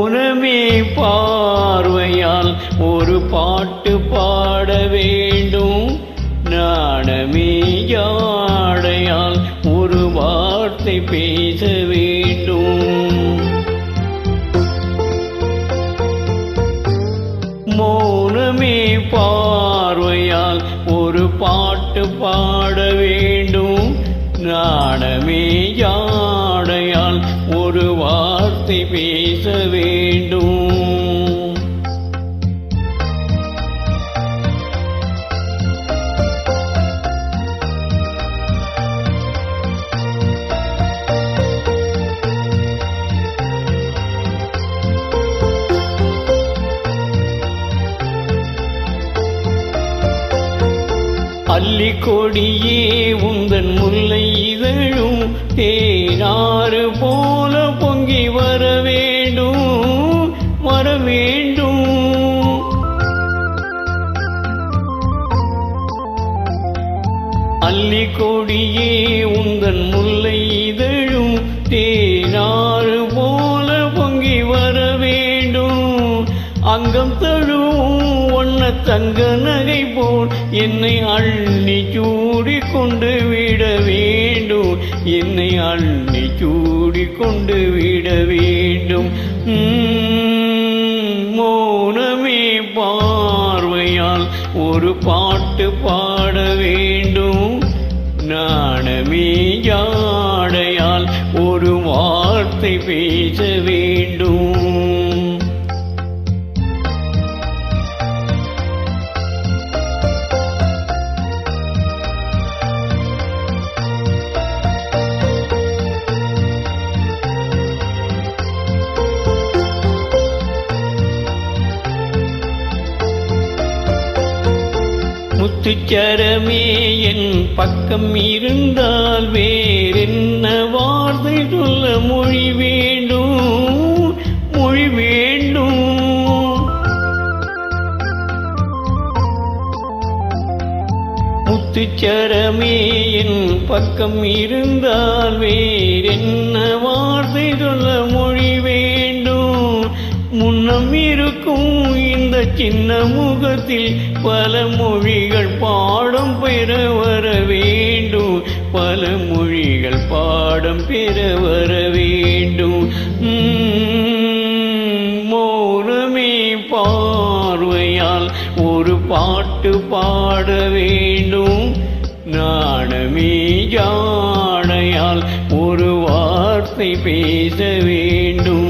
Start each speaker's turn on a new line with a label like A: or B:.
A: மௌனமே பார்வையால் ஒரு பாட்டு பாட வேண்டும், நாணமே யாடையால் ஒரு வார்த்தை பேச வேண்டும். மௌனமே பார்வையால் ஒரு பாட்டு பாட வேண்டும், நாணமே யாடையால் ஒரு வார்த்தை பேச வேண்டும். அல்லி கொடியே உந்தன் முல்லை இதழும் தேனாறு போல பொங்கி வர வேண்டும், வர வேண்டும். அல்லி கொடியே உந்தன் முல்லை இதழும் தேனாறு போல பொங்கி வர வேண்டும். அங்கம் தழுவும் ஒன்ன தங்க நகை போல் என்னை அள்ளி சூடி கொண்டு விட வேண்டும், என்னை அள்ளி சூடி கொண்டு விட வேண்டும். மௌனமே பார்வையால் ஒரு பாட்டு பாட வேண்டும், நாணமே யாடையால் ஒரு வார்த்தை பேச வேண்டும். முத்துச்சரமே என் பக்கம் இருந்தால் வேறென்ன வார்த்தை சொல்ல மொழி வேண்டும், மொழி வேண்டும். முத்துச்சரமே என் பக்கம் இருந்தால் வேறென்ன வார்த்தை சொல்ல மொழி வேண்டும். முன்னம் இருக்கும் இந்த சின்ன முகத்தில் பல மொழிகள் பாடம் பெற வர வேண்டும், பல மொழிகள் பாடம் பெற வர வேண்டும். மௌனமே பார்வையால் ஒரு பாட்டு பாட வேண்டும், நாணமே யாடையால் ஒரு வார்த்தை பேச வேண்டும்.